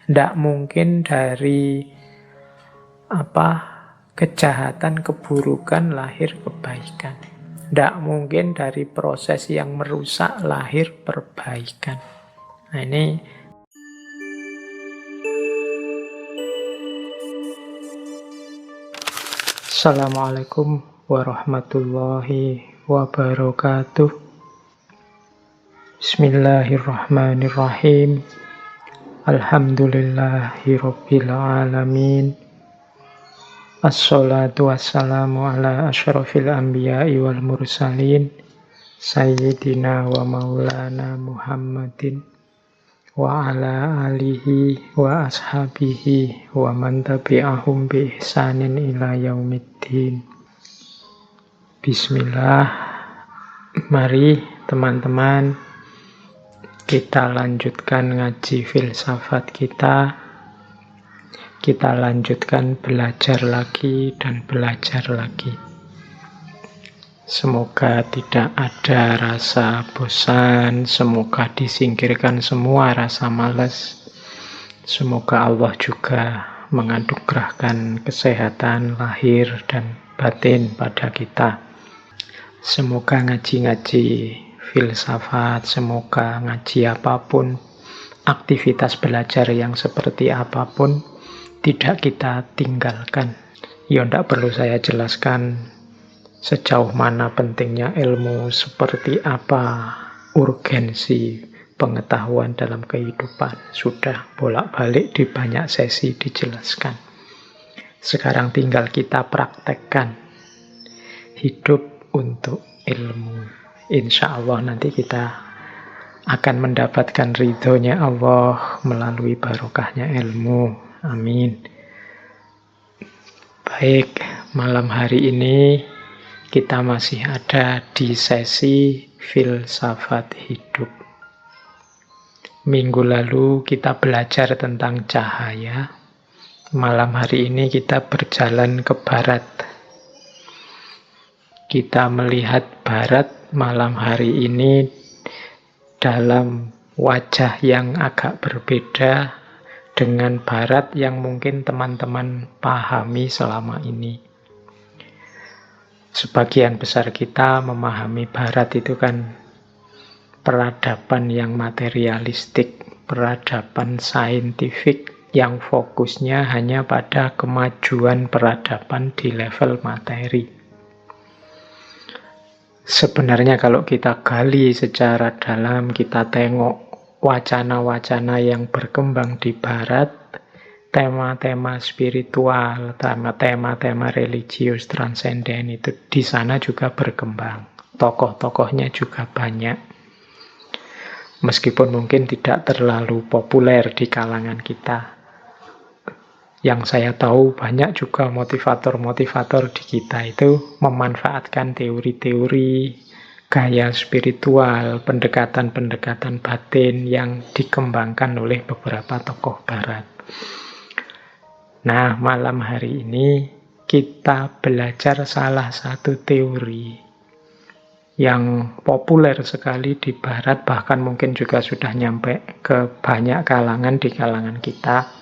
Tidak mungkin dari kejahatan, keburukan lahir kebaikan. Tidak mungkin dari proses yang merusak lahir perbaikan. Nah ini Assalamualaikum warahmatullahi wabarakatuh. Bismillahirrahmanirrahim. Alhamdulillahirabbil alamin. Assalatu wassalamu ala asyrafil anbiya'i wal mursalin Sayyidina wa maulana Muhammadin wa ala alihi wa ashabihi wa man tabi'ahum bi ihsanin ila yaumiddin. Bismillah. Mari teman-teman kita lanjutkan ngaji filsafat kita. Kita lanjutkan belajar lagi dan belajar lagi. Semoga tidak ada rasa bosan, semoga disingkirkan semua rasa malas. Semoga Allah juga menganugerahkan kesehatan lahir dan batin pada kita. Semoga ngaji-ngaji filsafat, semoga ngaji apapun, aktivitas belajar yang seperti apapun, tidak kita tinggalkan. Ya, tidak perlu saya jelaskan sejauh mana pentingnya ilmu, seperti apa urgensi pengetahuan dalam kehidupan. Sudah bolak-balik di banyak sesi dijelaskan. Sekarang tinggal kita praktekkan. Hidup untuk ilmu. Insya Allah nanti kita akan mendapatkan ridhonya Allah melalui barokahnya ilmu. Amin. Baik, malam hari ini kita masih ada di sesi filsafat hidup. Minggu lalu kita belajar tentang cahaya. Malam hari ini kita berjalan ke barat. Kita melihat barat malam hari ini dalam wajah yang agak berbeda dengan barat yang mungkin teman-teman pahami selama ini. Sebagian besar kita memahami barat itu kan peradaban yang materialistik, peradaban saintifik yang fokusnya hanya pada kemajuan peradaban di level materi. Sebenarnya kalau kita gali secara dalam, kita tengok wacana-wacana yang berkembang di barat, tema-tema spiritual, tema-tema religius transenden itu di sana juga berkembang. Tokoh-tokohnya juga banyak. Meskipun mungkin tidak terlalu populer di kalangan kita. Yang saya tahu banyak juga motivator-motivator di kita itu memanfaatkan teori-teori gaya spiritual, pendekatan-pendekatan batin yang dikembangkan oleh beberapa tokoh barat. Nah, malam hari ini kita belajar salah satu teori yang populer sekali di barat, bahkan mungkin juga sudah nyampe ke banyak kalangan di kalangan kita.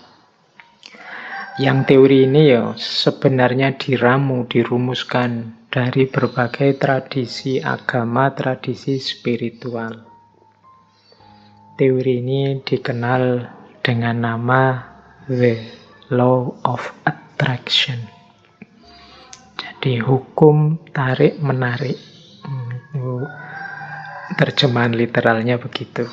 Yang teori ini ya sebenarnya dirumuskan dari berbagai tradisi agama, tradisi spiritual. Teori ini dikenal dengan nama The Law of Attraction. Jadi hukum tarik-menarik. Terjemahan literalnya begitu.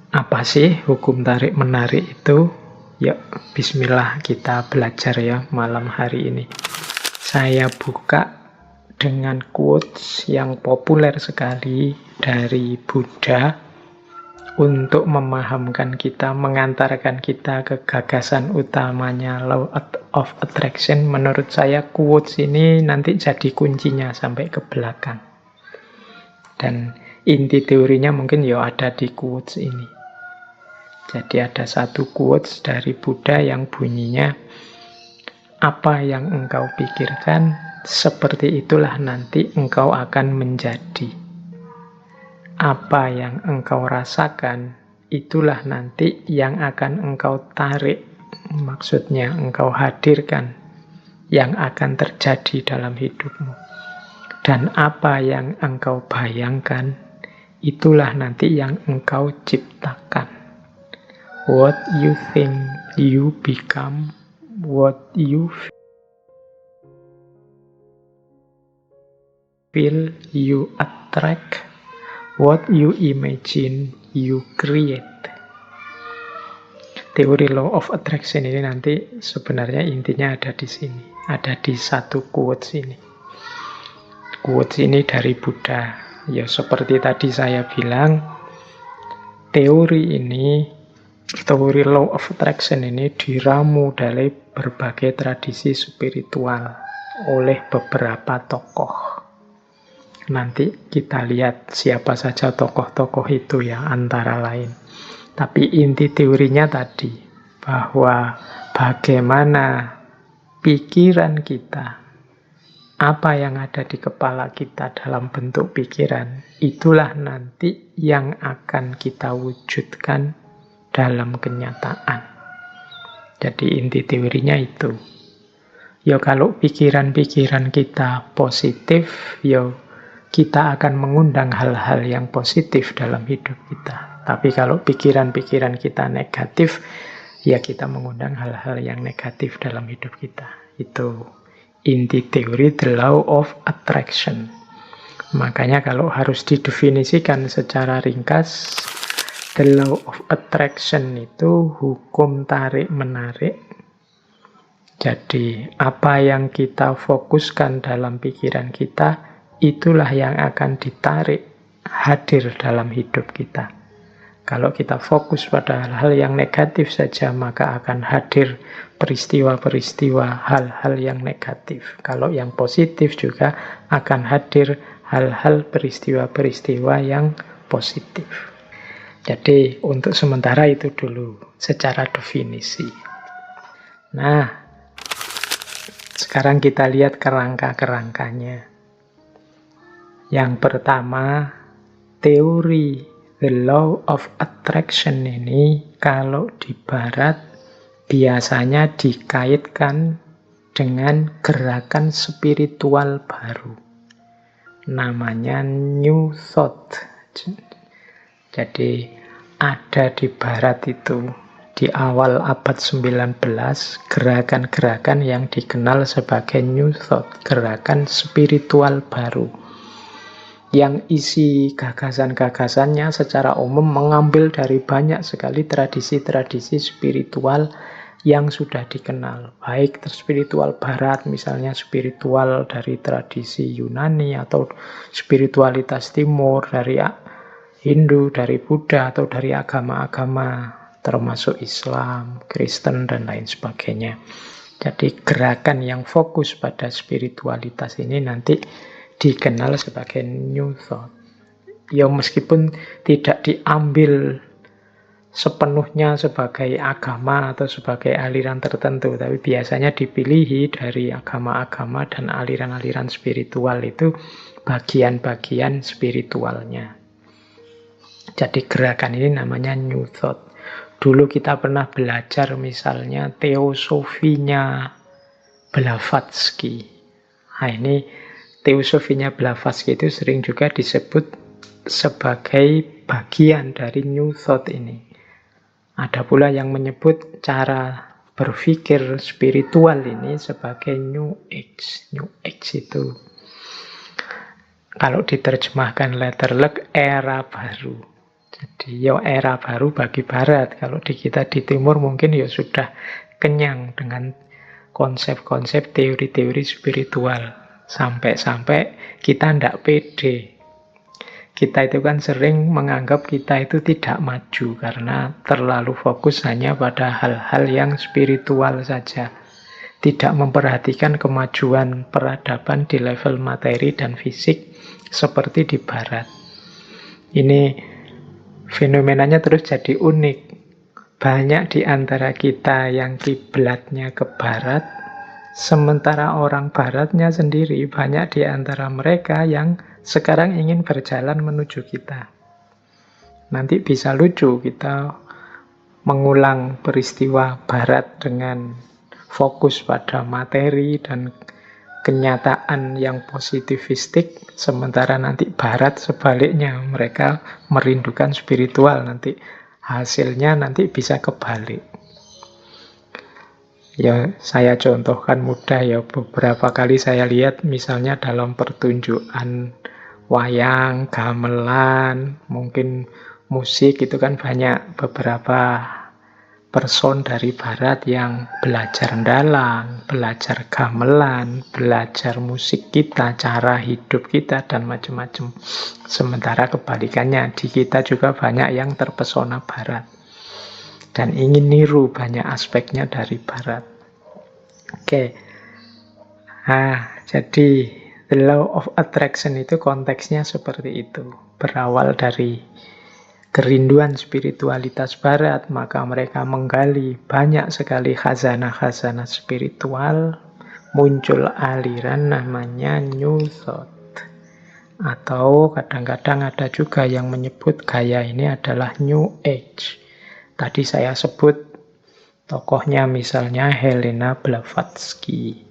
Apa sih hukum tarik-menarik itu? Ya, bismillah kita belajar ya malam hari ini. Saya buka dengan quotes yang populer sekali dari Buddha untuk memahamkan kita, mengantarkan kita ke gagasan utamanya Law of Attraction. Menurut saya quotes ini nanti jadi kuncinya sampai ke belakang. Dan inti teorinya mungkin ya ada di quotes ini. Jadi ada satu quotes dari Buddha yang bunyinya, apa yang engkau pikirkan, seperti itulah nanti engkau akan menjadi. Apa yang engkau rasakan, itulah nanti yang akan engkau tarik, maksudnya engkau hadirkan, yang akan terjadi dalam hidupmu. Dan apa yang engkau bayangkan, itulah nanti yang engkau ciptakan. What you think, you become. What you feel, you attract. What you imagine, you create. Teori law of attraction ini nanti sebenarnya intinya ada di sini. Ada di satu quotes ini. Quotes ini dari Buddha. Ya seperti tadi saya bilang, teori law of attraction ini diramu dari berbagai tradisi spiritual oleh beberapa tokoh. Nanti kita lihat siapa saja tokoh-tokoh itu ya, antara lain. Tapi inti teorinya tadi, bahwa bagaimana pikiran kita, apa yang ada di kepala kita dalam bentuk pikiran, itulah nanti yang akan kita wujudkan dalam kenyataan. Jadi inti teorinya itu. Ya kalau pikiran-pikiran kita positif, ya kita akan mengundang hal-hal yang positif dalam hidup kita. Tapi kalau pikiran-pikiran kita negatif, ya kita mengundang hal-hal yang negatif dalam hidup kita. Itu inti teori the law of attraction. Makanya kalau harus didefinisikan secara ringkas, the law of attraction itu hukum tarik-menarik. Jadi apa yang kita fokuskan dalam pikiran kita, itulah yang akan ditarik hadir dalam hidup kita. Kalau kita fokus pada hal-hal yang negatif saja, maka akan hadir peristiwa-peristiwa hal-hal yang negatif. Kalau yang positif juga akan hadir hal-hal peristiwa-peristiwa yang positif. Jadi untuk sementara itu dulu secara definisi. Nah, sekarang kita lihat kerangka-kerangkanya. Yang pertama, teori the law of attraction ini kalau di barat biasanya dikaitkan dengan gerakan spiritual baru. Namanya New Thought. Jadi ada di barat itu di awal abad 19 gerakan-gerakan yang dikenal sebagai New Thought, gerakan spiritual baru. Yang isi gagasan-gagasannya secara umum mengambil dari banyak sekali tradisi-tradisi spiritual yang sudah dikenal. Baik spiritual barat, misalnya spiritual dari tradisi Yunani, atau spiritualitas timur dari Hindu, dari Buddha, atau dari agama-agama termasuk Islam, Kristen, dan lain sebagainya. Jadi gerakan yang fokus pada spiritualitas ini nanti dikenal sebagai New Thought. Ya meskipun tidak diambil sepenuhnya sebagai agama atau sebagai aliran tertentu, tapi biasanya dipilih dari agama-agama dan aliran-aliran spiritual itu bagian-bagian spiritualnya. Jadi gerakan ini namanya New Thought. Dulu kita pernah belajar misalnya teosofinya Blavatsky. Nah ini teosofinya Blavatsky itu sering juga disebut sebagai bagian dari New Thought ini. Ada pula yang menyebut cara berpikir spiritual ini sebagai New Age. New Age itu kalau diterjemahkan letterlek era baru. Jadi ya era baru bagi barat. Kalau di kita di timur mungkin ya sudah kenyang dengan konsep-konsep teori-teori spiritual. Sampai-sampai kita tidak pede. Kita itu kan sering menganggap kita itu tidak maju karena terlalu fokus hanya pada hal-hal yang spiritual saja. Tidak memperhatikan kemajuan peradaban di level materi dan fisik seperti di barat. Ini fenomenanya terus jadi unik. Banyak di antara kita yang kiblatnya ke barat, sementara orang baratnya sendiri banyak di antara mereka yang sekarang ingin berjalan menuju kita. Nanti bisa lucu kita mengulang peristiwa barat dengan fokus pada materi dan kenyataan yang positivistik, sementara nanti barat sebaliknya, mereka merindukan spiritual. Nanti hasilnya nanti bisa kebalik. Ya, saya contohkan mudah ya, beberapa kali saya lihat misalnya dalam pertunjukan wayang, gamelan, mungkin musik itu kan banyak beberapa person dari barat yang belajar dalang, belajar gamelan, belajar musik kita, cara hidup kita, dan macam-macam. Sementara kebalikannya, di kita juga banyak yang terpesona barat dan ingin niru banyak aspeknya dari barat. Oke. Nah, jadi the law of attraction itu konteksnya seperti itu. Berawal dari kerinduan spiritualitas barat, maka mereka menggali banyak sekali khazanah-khazanah spiritual, muncul aliran namanya New Thought. Atau kadang-kadang ada juga yang menyebut gaya ini adalah New Age. Tadi saya sebut tokohnya misalnya Helena Blavatsky.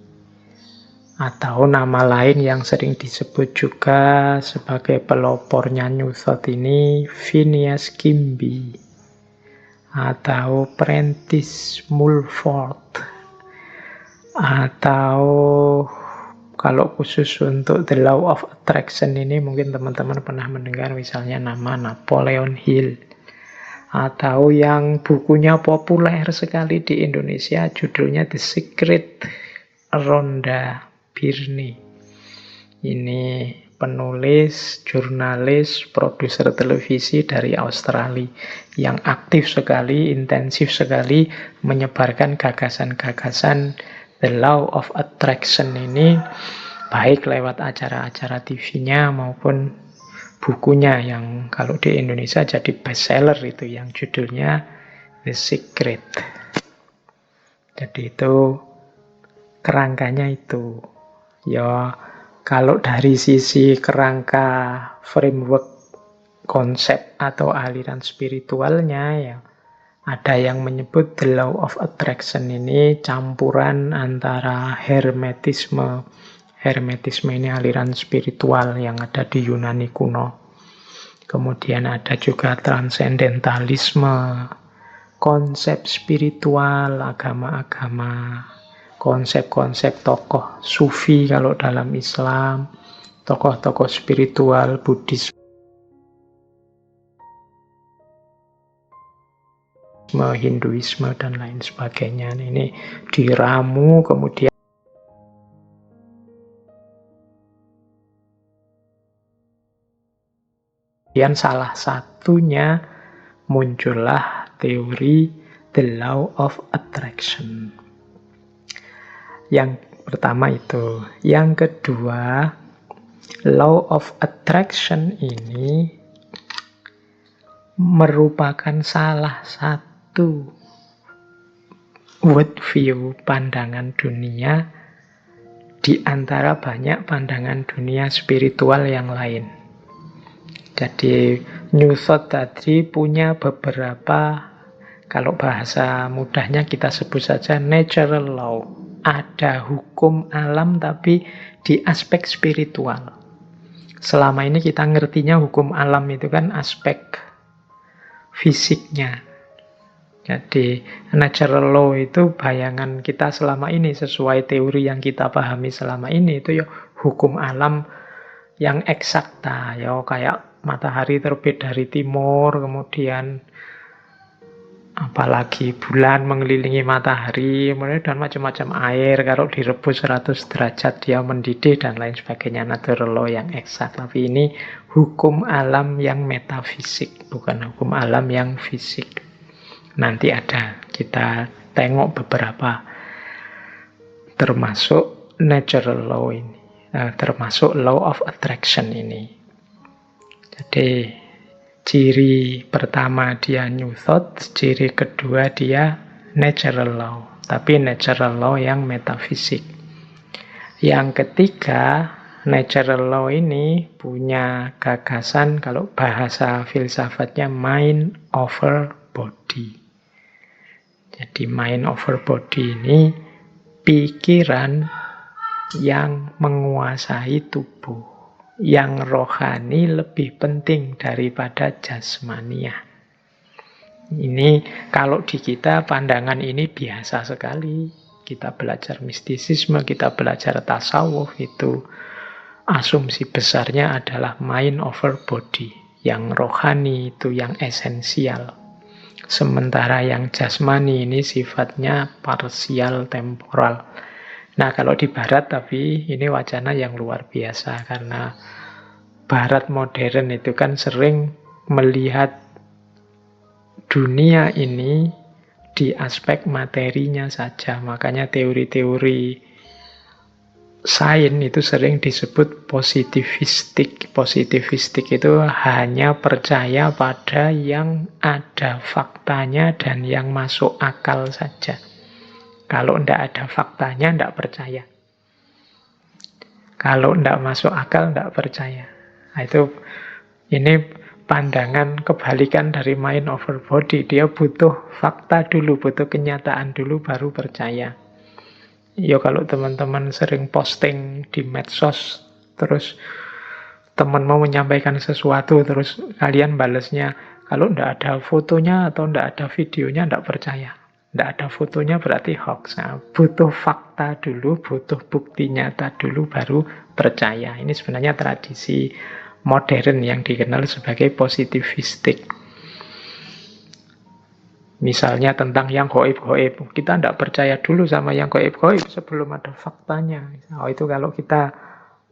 Atau nama lain yang sering disebut juga sebagai pelopornya New Thought ini Phineas Kimby atau Prentice Mulford, atau kalau khusus untuk The Law of Attraction ini mungkin teman-teman pernah mendengar misalnya nama Napoleon Hill, atau yang bukunya populer sekali di Indonesia judulnya The Secret, Rhonda Byrne. Ini penulis, jurnalis, produser televisi dari Australia yang aktif sekali, intensif sekali menyebarkan gagasan-gagasan The Law of Attraction ini, baik lewat acara-acara TV-nya maupun bukunya yang kalau di Indonesia jadi bestseller itu yang judulnya The Secret. Jadi itu kerangkanya itu. Ya, kalau dari sisi kerangka framework konsep atau aliran spiritualnya ya, ada yang menyebut The Law of Attraction ini campuran antara Hermetisme. Hermetisme ini aliran spiritual yang ada di Yunani kuno. Kemudian ada juga transendentalisme, konsep spiritual, agama-agama, konsep-konsep tokoh sufi kalau dalam Islam, tokoh-tokoh spiritual, Buddhisme, Hinduisme, dan lain sebagainya. Ini diramu, kemudian salah satunya muncullah teori The Law of Attraction. Yang pertama itu. Yang kedua, Law of Attraction ini merupakan salah satu worldview, pandangan dunia di antara banyak pandangan dunia spiritual yang lain. Jadi New Thought tadi punya beberapa, kalau bahasa mudahnya kita sebut saja natural law. Ada hukum alam tapi di aspek spiritual. Selama ini kita ngertinya hukum alam itu kan aspek fisiknya. Jadi natural law itu bayangan kita selama ini sesuai teori yang kita pahami selama ini itu ya hukum alam yang eksakta, ya kayak matahari terbit dari timur, kemudian apalagi bulan mengelilingi matahari, dan macam-macam air, kalau direbus 100 derajat dia mendidih dan lain sebagainya, natural law yang eksak. Tapi ini hukum alam yang metafisik, bukan hukum alam yang fisik. Nanti ada, kita tengok beberapa, termasuk natural law ini, termasuk law of attraction ini. Jadi ciri pertama dia New Thought, ciri kedua dia natural law, tapi natural law yang metafisik. Yang ketiga natural law ini punya gagasan, kalau bahasa filsafatnya, mind over body. Jadi mind over body ini pikiran yang menguasai tubuh, yang rohani lebih penting daripada jasmania. Ini kalau di kita pandangan ini biasa sekali. Kita belajar mistisisme, kita belajar tasawuf, itu asumsi besarnya adalah mind over body. Yang rohani itu yang esensial. Sementara yang jasmani ini sifatnya parsial temporal. Nah, kalau di barat tapi ini wacana yang luar biasa, karena barat modern itu kan sering melihat dunia ini di aspek materinya saja. Makanya teori-teori sains itu sering disebut positivistik. Positivistik itu hanya percaya pada yang ada faktanya dan yang masuk akal saja. Kalau tidak ada faktanya, tidak percaya. Kalau tidak masuk akal, tidak percaya. Nah, ini pandangan kebalikan dari mind over body. Dia butuh fakta dulu, butuh kenyataan dulu, baru percaya. Ya kalau teman-teman sering posting di medsos, terus teman mau menyampaikan sesuatu, terus kalian balesnya, kalau tidak ada fotonya atau tidak ada videonya, tidak percaya. Tidak ada fotonya berarti hoax. Nah, butuh fakta dulu, butuh bukti nyata dulu, baru percaya. Ini sebenarnya tradisi modern yang dikenal sebagai positivistik. Misalnya tentang yang gaib-gaib, kita tidak percaya dulu sama yang gaib-gaib sebelum ada faktanya. Oh, itu kalau kita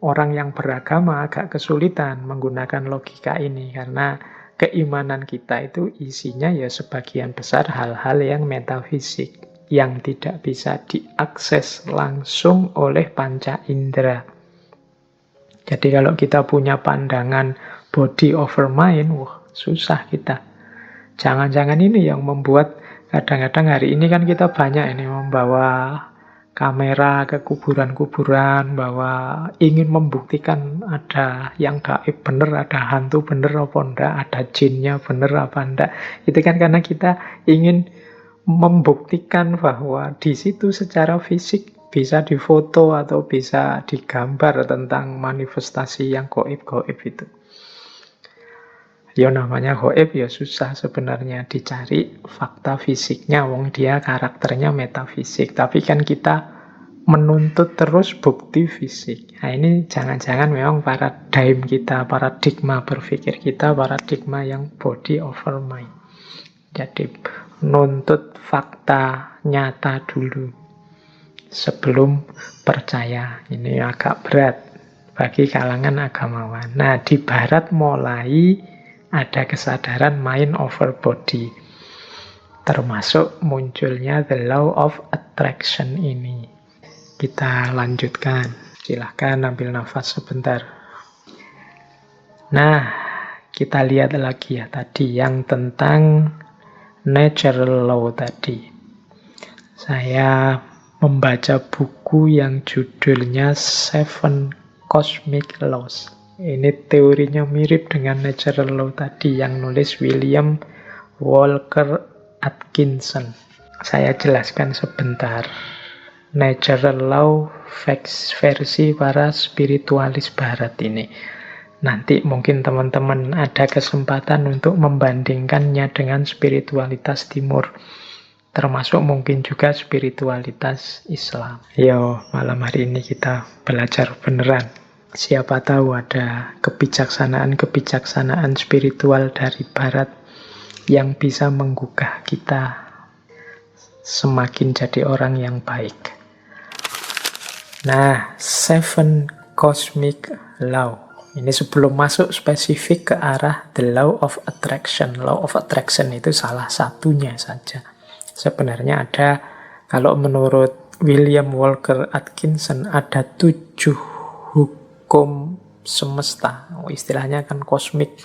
orang yang beragama agak kesulitan menggunakan logika ini, karena keimanan kita itu isinya ya sebagian besar hal-hal yang metafisik, yang tidak bisa diakses langsung oleh panca indera. Jadi kalau kita punya pandangan body over mind, wah susah kita. Jangan-jangan ini yang membuat kadang-kadang hari ini kan kita banyak ini membawa kamera ke kuburan-kuburan, bahwa ingin membuktikan ada yang gaib bener, ada hantu bener apa enggak, ada jinnya bener apa enggak. Itu kan karena kita ingin membuktikan bahwa di situ secara fisik bisa difoto atau bisa digambar tentang manifestasi yang gaib-gaib itu. Ya namanya gaib ya susah sebenarnya dicari fakta fisiknya, wong dia karakternya metafisik. Tapi kan kita menuntut terus bukti fisik. Nah ini jangan-jangan memang paradigma berpikir kita, paradigma yang body over mind. Jadi nuntut fakta nyata dulu sebelum percaya. Ini agak berat bagi kalangan agamawan. Nah di barat mulai ada kesadaran mind over body, termasuk munculnya the law of attraction ini. Kita lanjutkan. Silahkan ambil nafas sebentar. Nah, kita lihat lagi ya tadi yang tentang natural law tadi. Saya membaca buku yang judulnya Seven Cosmic Laws. Ini teorinya mirip dengan natural law tadi yang nulis William Walker Atkinson. Saya jelaskan sebentar. Natural law versi para spiritualis barat ini. Nanti mungkin teman-teman ada kesempatan untuk membandingkannya dengan spiritualitas timur. Termasuk mungkin juga spiritualitas Islam. Yo, malam hari ini kita belajar beneran. Siapa tahu ada kebijaksanaan-kebijaksanaan spiritual dari barat yang bisa menggugah kita semakin jadi orang yang baik. Nah, Seven Cosmic Law. Ini sebelum masuk spesifik ke arah the law of attraction. Law of attraction itu salah satunya saja. Sebenarnya ada, kalau menurut William Walker Atkinson, ada 7 hukum semesta. Istilahnya kan kosmik.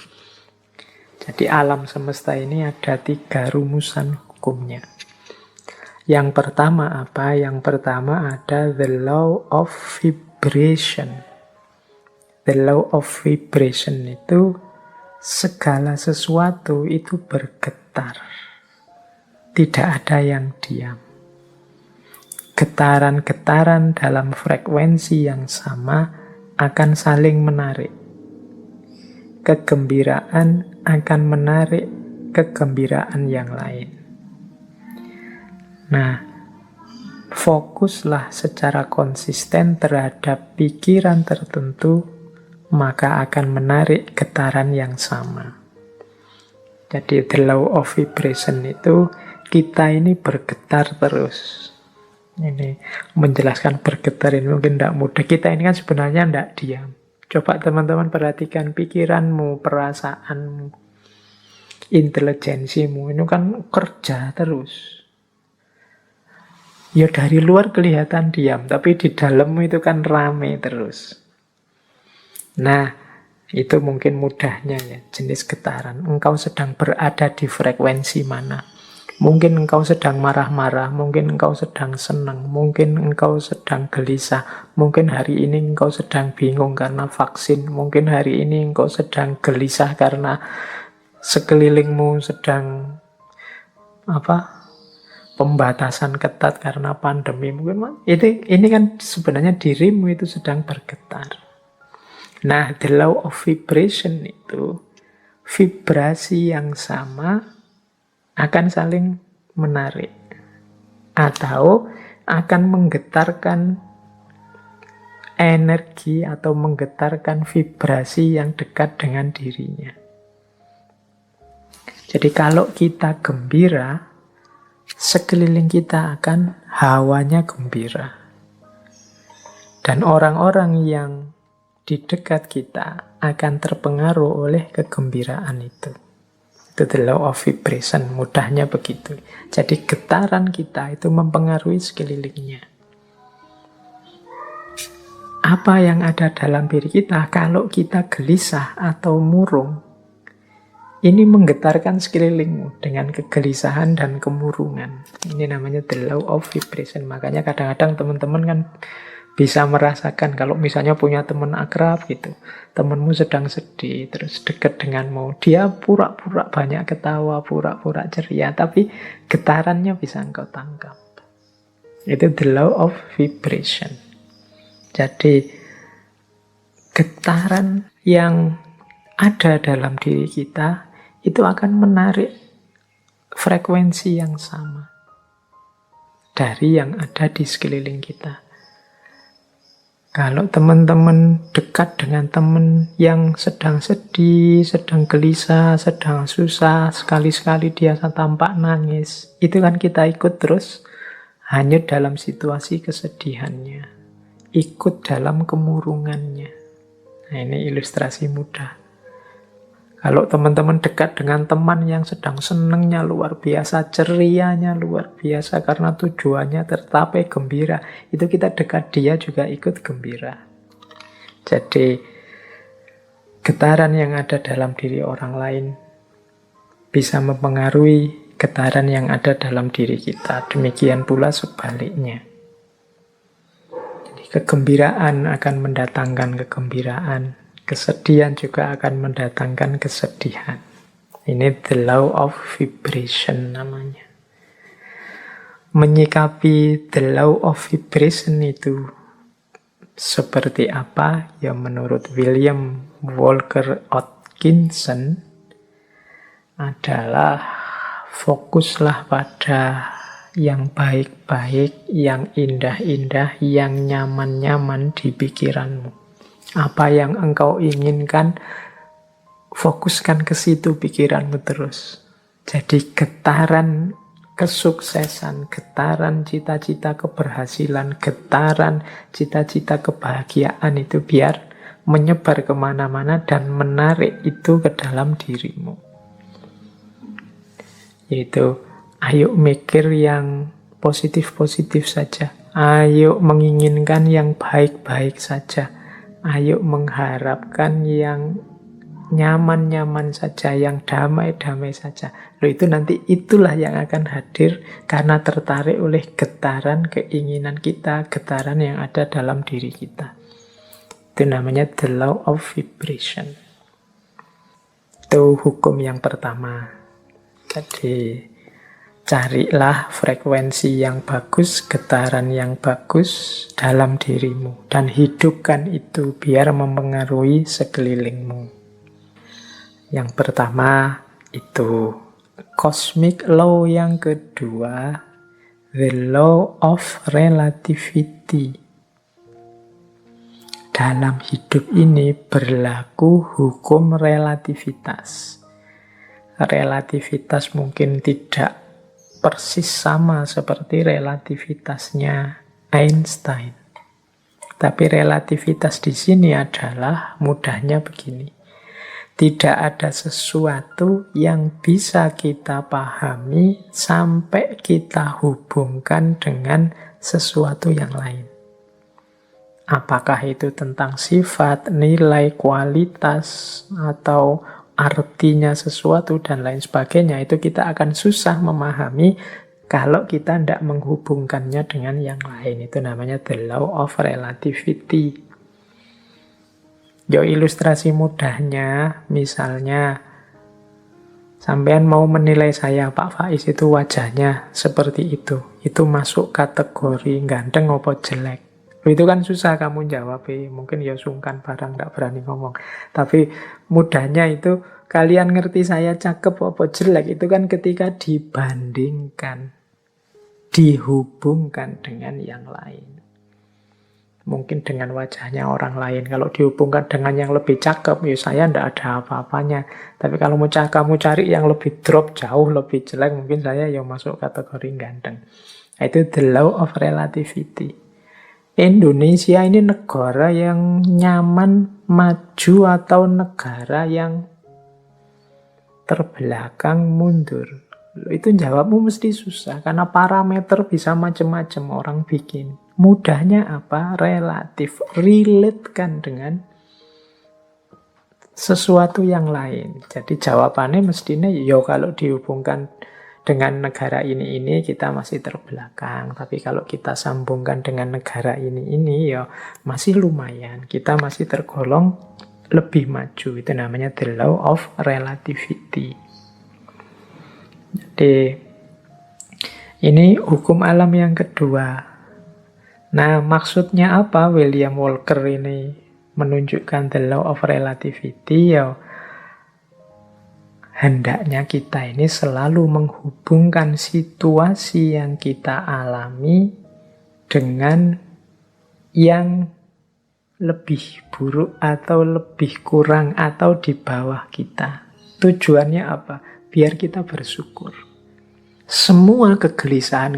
Jadi alam semesta ini ada 3 rumusan hukumnya. Yang pertama apa? Yang pertama ada the law of vibration. The law of vibration itu segala sesuatu itu bergetar. Tidak ada yang diam. Getaran-getaran dalam frekuensi yang sama akan saling menarik. Kegembiraan akan menarik kegembiraan yang lain. Nah, fokuslah secara konsisten terhadap pikiran tertentu, maka akan menarik getaran yang sama. Jadi the law of vibration itu kita ini bergetar terus. Ini menjelaskan bergetar ini mungkin tidak mudah. Kita ini kan sebenarnya tidak diam. Coba teman-teman perhatikan pikiranmu, perasaanmu, intelijensimu. Ini kan kerja terus. Ya dari luar kelihatan diam, tapi di dalammu itu kan rame terus. Nah, itu mungkin mudahnya ya, jenis getaran. Engkau sedang berada di frekuensi mana? Mungkin engkau sedang marah-marah, mungkin engkau sedang senang, mungkin engkau sedang gelisah, mungkin hari ini engkau sedang bingung karena vaksin, mungkin hari ini engkau sedang gelisah karena sekelilingmu sedang pembatasan ketat karena pandemi. Mungkin ini kan sebenarnya dirimu itu sedang bergetar. Nah, the law of vibration itu vibrasi yang sama akan saling menarik atau akan menggetarkan energi atau menggetarkan vibrasi yang dekat dengan dirinya. Jadi kalau kita gembira, sekeliling kita akan hawanya gembira. Dan orang-orang yang di dekat kita akan terpengaruh oleh kegembiraan itu. Itu the law of vibration, mudahnya begitu. Jadi getaran kita itu mempengaruhi sekelilingnya. Apa yang ada dalam diri kita kalau kita gelisah atau murung, ini menggetarkan sekelilingmu dengan kegelisahan dan kemurungan. Ini namanya the law of vibration. Makanya kadang-kadang teman-teman kan bisa merasakan kalau misalnya punya teman akrab gitu. Temanmu sedang sedih, terus dekat denganmu. Dia pura-pura banyak ketawa, pura-pura ceria. Tapi getarannya bisa engkau tangkap. Itu the law of vibration. Jadi getaran yang ada dalam diri kita itu akan menarik frekuensi yang sama dari yang ada di sekeliling kita. Kalau teman-teman dekat dengan teman yang sedang sedih, sedang gelisah, sedang susah, sekali-sekali dia tampak nangis, itu kan kita ikut terus hanyut dalam situasi kesedihannya, ikut dalam kemurungannya. Nah, ini ilustrasi mudah. Kalau teman-teman dekat dengan teman yang sedang senangnya luar biasa, cerianya luar biasa karena tujuannya tercapai gembira, itu kita dekat dia juga ikut gembira. Jadi getaran yang ada dalam diri orang lain bisa mempengaruhi getaran yang ada dalam diri kita. Demikian pula sebaliknya. Jadi kegembiraan akan mendatangkan kegembiraan. Kesedihan juga akan mendatangkan kesedihan. Ini the law of vibration namanya. Menyikapi the law of vibration itu seperti apa? Ya menurut William Walker Atkinson adalah fokuslah pada yang baik-baik, yang indah-indah, yang nyaman-nyaman di pikiranmu. Apa yang engkau inginkan, fokuskan ke situ pikiranmu terus. Jadi getaran kesuksesan, getaran cita-cita keberhasilan, getaran cita-cita kebahagiaan itu biar menyebar kemana-mana dan menarik itu ke dalam dirimu. Yaitu, ayo mikir yang positif-positif saja. Ayo menginginkan yang baik-baik saja. Ayo mengharapkan yang nyaman-nyaman saja, yang damai-damai saja. Loh, itu nanti itulah yang akan hadir karena tertarik oleh getaran keinginan kita, getaran yang ada dalam diri kita. Itu namanya the law of vibration. Itu hukum yang pertama. Jadi carilah frekuensi yang bagus, getaran yang bagus dalam dirimu. Dan hidupkan itu biar mempengaruhi sekelilingmu. Yang pertama itu cosmic law, yang kedua the law of relativity. Dalam hidup ini berlaku hukum relativitas. Relativitas mungkin tidak persis sama seperti relativitasnya Einstein. Tapi relativitas di sini adalah mudahnya begini. Tidak ada sesuatu yang bisa kita pahami sampai kita hubungkan dengan sesuatu yang lain. Apakah itu tentang sifat, nilai, kualitas, atau artinya sesuatu, dan lain sebagainya. Itu kita akan susah memahami kalau kita tidak menghubungkannya dengan yang lain. Itu namanya the law of relativity. Ilustrasi mudahnya, misalnya sampean mau menilai saya, Pak Faiz itu wajahnya seperti itu masuk kategori ganteng apa jelek? Itu kan susah kamu jawab, mungkin ya sungkan barang, tidak berani ngomong. Tapi mudahnya itu, kalian ngerti saya cakep apa jelek, itu kan ketika dibandingkan, dihubungkan dengan yang lain. Mungkin dengan wajahnya orang lain. Kalau dihubungkan dengan yang lebih cakep, ya saya tidak ada apa-apanya. Tapi kalau kamu cari yang lebih drop, jauh lebih jelek, mungkin saya yang masuk kategori ganteng. Itu the law of relativity. Indonesia ini negara yang nyaman, maju, atau negara yang terbelakang, mundur? Itu jawabmu mesti susah, karena parameter bisa macam-macam orang bikin. Mudahnya apa? Relatif. Relate-kan dengan sesuatu yang lain. Jadi jawabannya mestinya, kalau dihubungkan dengan negara ini kita masih terbelakang. Tapi kalau kita sambungkan dengan negara ini ya masih lumayan. Kita masih tergolong lebih maju. Itu namanya the law of relativity. Jadi ini hukum alam yang kedua. Nah, maksudnya apa William Walker ini menunjukkan the law of relativity? Ya, hendaknya kita ini selalu menghubungkan situasi yang kita alami dengan yang lebih buruk atau lebih kurang atau di bawah kita. Tujuannya apa? Biar kita bersyukur. Semua kegelisahan,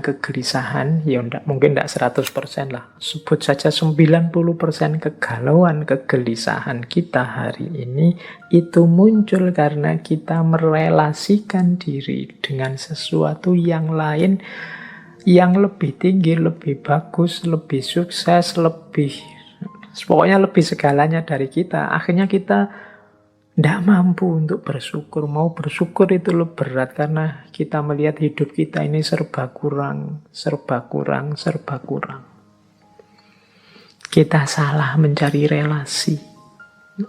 ya mungkin tidak 100% lah. Sebut saja 90% kegalauan, kegelisahan kita hari ini, itu muncul karena kita merelasikan diri dengan sesuatu yang lain, yang lebih tinggi, lebih bagus, lebih sukses, pokoknya lebih segalanya dari kita. Akhirnya kita tidak mampu untuk bersyukur. Mau bersyukur itu lebih berat karena kita melihat hidup kita ini serba kurang. Kita salah mencari relasi,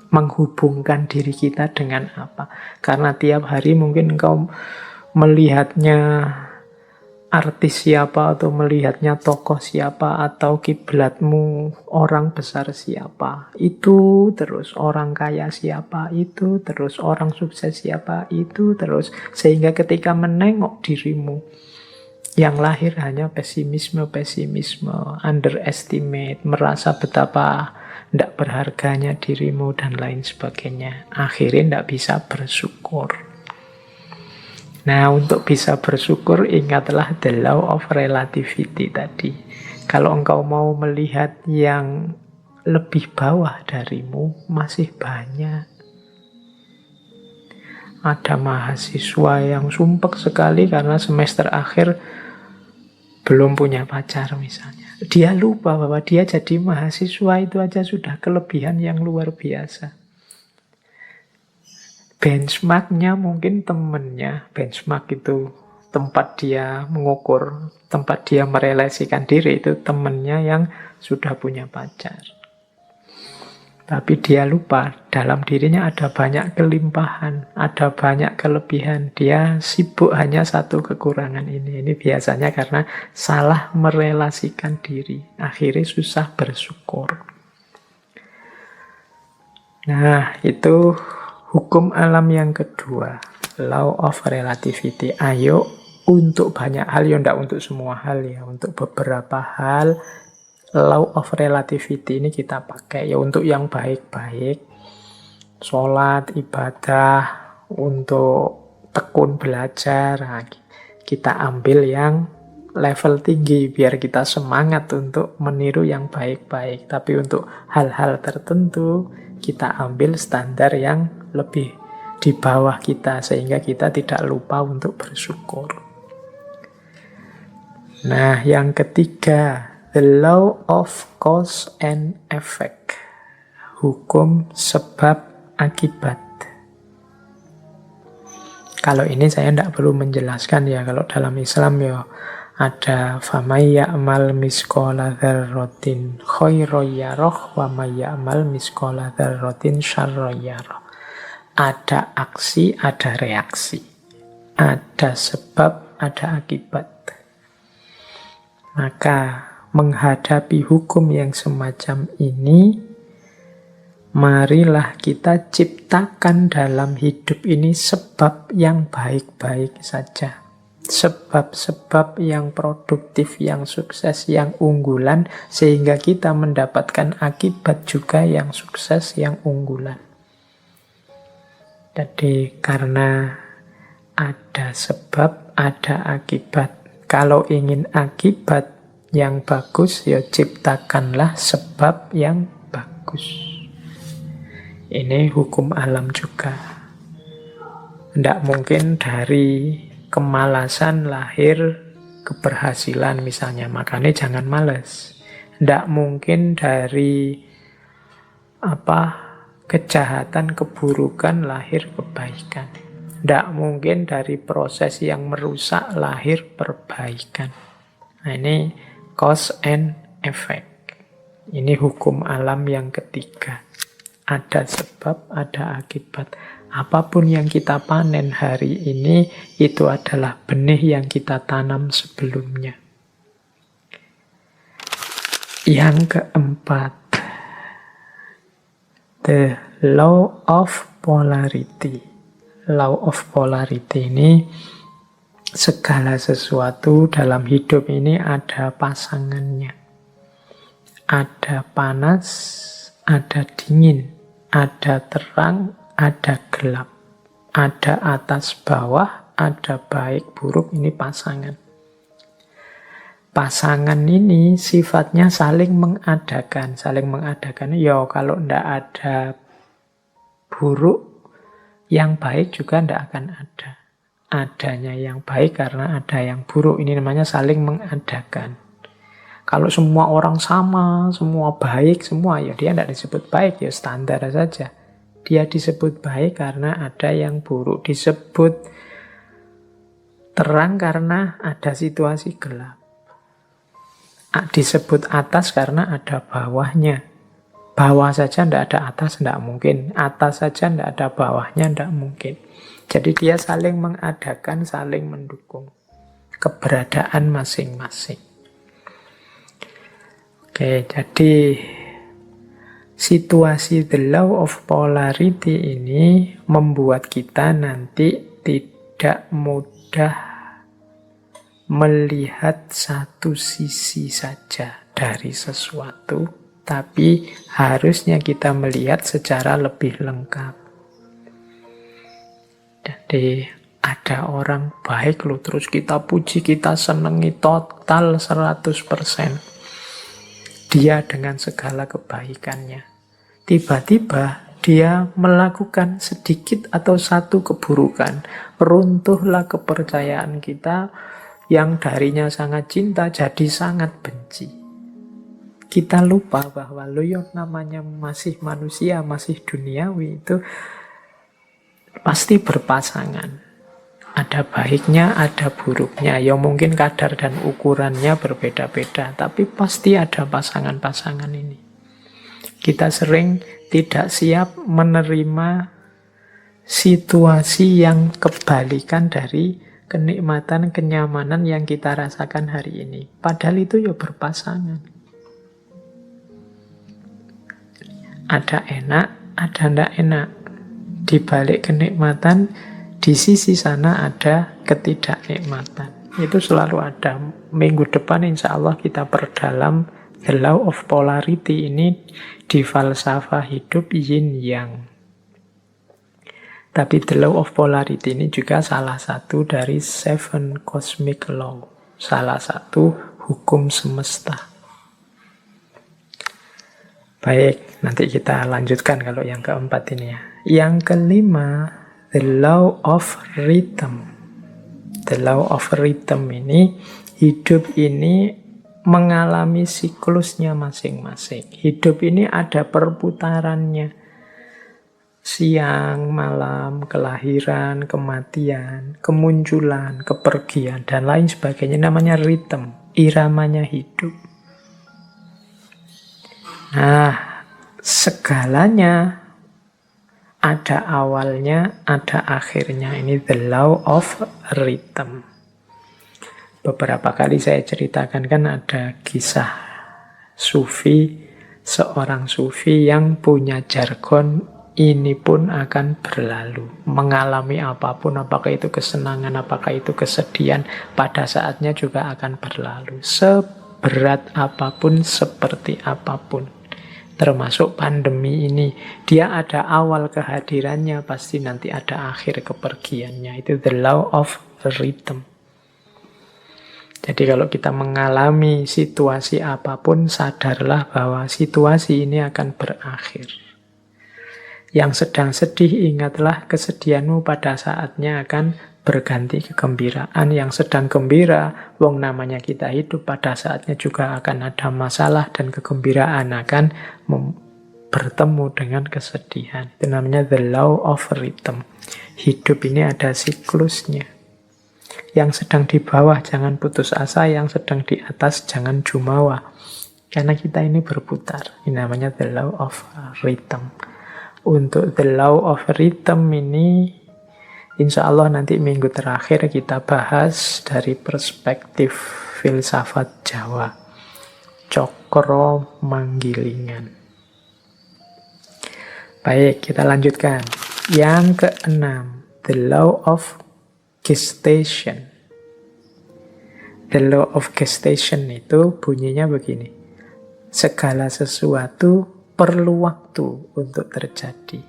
menghubungkan diri kita dengan apa. Karena tiap hari mungkin engkau melihatnya artis siapa, atau melihatnya tokoh siapa, atau kiblatmu orang besar siapa, itu terus orang kaya siapa, itu terus orang sukses siapa, itu terus, sehingga ketika menengok dirimu yang lahir hanya pesimisme, underestimate, merasa betapa tidak berharganya dirimu dan lain sebagainya, akhirnya tidak bisa bersyukur. Nah, untuk bisa bersyukur, ingatlah the law of relativity tadi. Kalau engkau mau melihat yang lebih bawah darimu, masih banyak. Ada mahasiswa yang sumpek sekali karena semester akhir belum punya pacar misalnya. Dia lupa bahwa dia jadi mahasiswa itu aja sudah kelebihan yang luar biasa. Benchmarknya mungkin temennya. Benchmark itu tempat dia mengukur, tempat dia merelasikan diri, itu temennya yang sudah punya pacar. Tapi dia lupa, dalam dirinya ada banyak kelimpahan, ada banyak kelebihan. Dia sibuk hanya satu kekurangan ini. Ini biasanya karena salah merelasikan diri. Akhirnya susah bersyukur. Nah, itu hukum alam yang kedua. Law of relativity. Ayo, untuk banyak hal, ya enggak untuk semua hal ya. Untuk beberapa hal, law of relativity ini kita pakai ya untuk yang baik-baik, sholat, ibadah, untuk tekun belajar. Nah, kita ambil yang level tinggi biar kita semangat untuk meniru yang baik-baik. Tapi untuk hal-hal tertentu kita ambil standar yang lebih di bawah kita sehingga kita tidak lupa untuk bersyukur. Nah, yang ketiga, the law of cause and effect. Hukum sebab akibat. Kalau ini saya tidak perlu menjelaskan ya. Kalau dalam Islam ya ada famay ya'mal misqala dzarratin khairan yarah wa may ya'mal misqala dzarratin syarran yarah. Ada aksi, ada reaksi. Ada sebab, ada akibat. Maka menghadapi hukum yang semacam ini, marilah kita ciptakan dalam hidup ini sebab yang baik-baik saja. Sebab-sebab yang produktif, yang sukses, yang unggulan, sehingga kita mendapatkan akibat juga yang sukses, yang unggulan. Jadi karena ada sebab, ada akibat. Kalau ingin akibat yang bagus, ya ciptakanlah sebab yang bagus. Ini hukum alam juga. Tidak mungkin dari kemalasan lahir keberhasilan misalnya. Makanya jangan malas. Tidak mungkin dari kejahatan, keburukan lahir kebaikan. Tidak mungkin dari proses yang merusak lahir perbaikan. Nah, ini cause and effect. Ini hukum alam yang ketiga. Ada sebab, ada akibat. Apapun yang kita panen hari ini, itu adalah benih yang kita tanam sebelumnya. Yang keempat, the law of polarity. Law of polarity ini, segala sesuatu dalam hidup ini ada pasangannya. Ada panas, ada dingin, ada terang, ada gelap. Ada atas bawah, ada baik buruk, ini pasangan. Pasangan ini sifatnya saling mengadakan. Saling mengadakan, ya kalau tidak ada buruk, yang baik juga tidak akan ada. Adanya yang baik karena ada yang buruk. Ini namanya saling mengadakan. Kalau semua orang sama, semua baik, semua, ya dia tidak disebut baik, ya standar saja. Dia disebut baik karena ada yang buruk. Disebut terang karena ada situasi gelap. Disebut atas karena ada bawahnya. Bawah saja tidak ada atas, tidak mungkin. Atas saja tidak ada bawahnya, tidak mungkin. Jadi dia saling mengadakan, saling mendukung keberadaan masing-masing. Oke, jadi situasi the law of polarity ini membuat kita nanti tidak mudah melihat satu sisi saja dari sesuatu. Tapi harusnya kita melihat secara lebih lengkap. Jadi ada orang baik loh, terus kita puji, kita senangi total 100%. Dia dengan segala kebaikannya. Tiba-tiba dia melakukan sedikit atau satu keburukan. Runtuhlah kepercayaan kita yang darinya sangat cinta jadi sangat benci. Kita lupa bahwa namanya masih manusia, masih duniawi, itu pasti berpasangan. Ada baiknya, ada buruknya. Ya mungkin kadar dan ukurannya berbeda-beda, tapi pasti ada pasangan-pasangan ini. Kita sering tidak siap menerima situasi yang kebalikan dari kenikmatan, kenyamanan yang kita rasakan hari ini. Padahal itu ya berpasangan. Ada enak, ada ndak enak. Di balik kenikmatan, di sisi sana ada ketidaknikmatan. Itu selalu ada. Minggu depan insya Allah kita perdalam the law of polarity ini di falsafah hidup yin yang. Tapi the law of polarity ini juga salah satu dari 7 cosmic law. Salah satu hukum semesta. Baik, nanti kita lanjutkan kalau yang keempat ini ya. Yang kelima, the law of rhythm. The law of rhythm ini, hidup ini mengalami siklusnya masing-masing. Hidup ini ada perputarannya. Siang, malam, kelahiran, kematian, kemunculan, kepergian, dan lain sebagainya. Namanya ritme, iramanya hidup. Nah, segalanya ada awalnya, ada akhirnya. Ini the law of rhythm. Beberapa kali saya ceritakan kan ada kisah sufi, seorang sufi yang punya jargon, ini pun akan berlalu. Mengalami apapun, apakah itu kesenangan, apakah itu kesedihan, pada saatnya juga akan berlalu. Seberat apapun, seperti apapun. Termasuk pandemi ini. Dia ada awal kehadirannya, pasti nanti ada akhir kepergiannya. Itu the law of rhythm. Jadi kalau kita mengalami situasi apapun, sadarlah bahwa situasi ini akan berakhir. Yang sedang sedih, ingatlah kesedihanmu pada saatnya akan berganti kegembiraan. Yang sedang gembira, wong namanya kita hidup, pada saatnya juga akan ada masalah dan kegembiraan akan bertemu dengan kesedihan. Itu namanya the law of rhythm. Hidup ini ada siklusnya. Yang sedang di bawah jangan putus asa, yang sedang di atas jangan jumawa. Karena kita ini berputar. Ini namanya the law of rhythm. Untuk the law of rhythm ini, insya Allah nanti minggu terakhir kita bahas dari perspektif filsafat Jawa. Cokro Manggilingan. Baik, kita lanjutkan. Yang keenam, the law of gestation. The law of gestation itu bunyinya begini. Segala sesuatu perlu waktu untuk terjadi.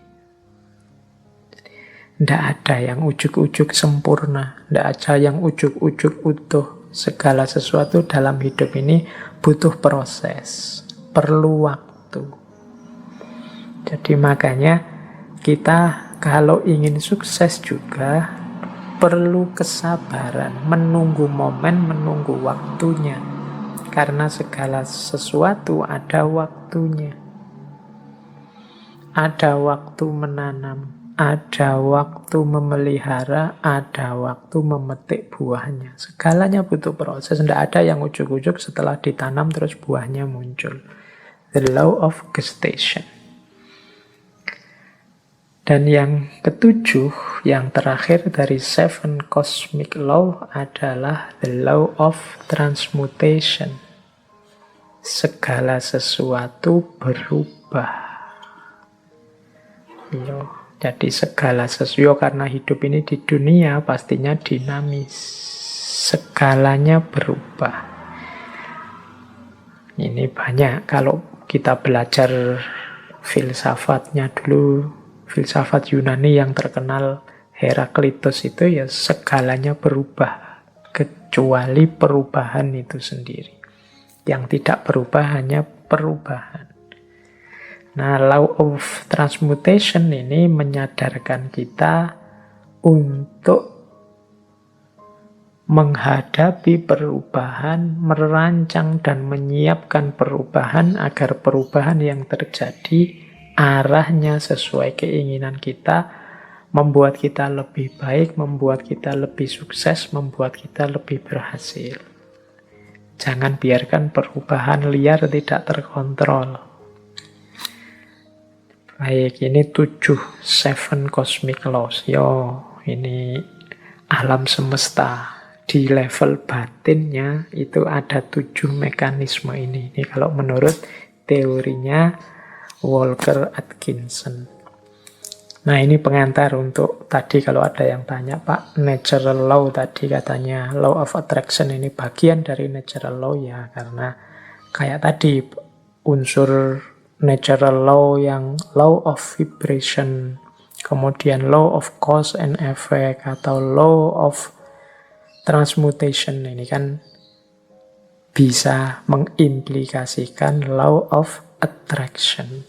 Tidak ada yang ujuk-ujuk sempurna. Tidak ada yang ujuk-ujuk utuh. Segala sesuatu dalam hidup ini butuh proses. Perlu waktu. Jadi makanya kita kalau ingin sukses juga perlu kesabaran. Menunggu momen, menunggu waktunya. Karena segala sesuatu ada waktunya. Ada waktu menanam, ada waktu memelihara, ada waktu memetik buahnya. Segalanya butuh proses. Tidak ada yang ujuk-ujuk setelah ditanam terus buahnya muncul. The law of gestation. Dan yang ketujuh, yang terakhir dari 7 cosmic law adalah the law of transmutation. Segala sesuatu berubah. Jadi segala sesuatu, karena hidup ini di dunia pastinya dinamis. Segalanya berubah. Ini banyak. Kalau kita belajar filsafatnya dulu, filsafat Yunani yang terkenal Heraklitus itu ya segalanya berubah. Kecuali perubahan itu sendiri. Yang tidak berubah hanya perubahan. Nah, law of transmutation ini menyadarkan kita untuk menghadapi perubahan, merancang dan menyiapkan perubahan agar perubahan yang terjadi arahnya sesuai keinginan kita, membuat kita lebih baik, membuat kita lebih sukses, membuat kita lebih berhasil. Jangan biarkan perubahan liar tidak terkontrol. Baik, ini 7 cosmic laws. Yo, ini alam semesta. Di level batinnya itu ada 7 mekanisme ini. Ini kalau menurut teorinya Walker Atkinson. Nah, ini pengantar untuk tadi kalau ada yang tanya, Pak, natural law tadi katanya law of attraction ini bagian dari natural law ya, karena kayak tadi unsur natural law yang law of vibration, kemudian law of cause and effect, atau law of transmutation ini kan bisa mengimplikasikan law of attraction.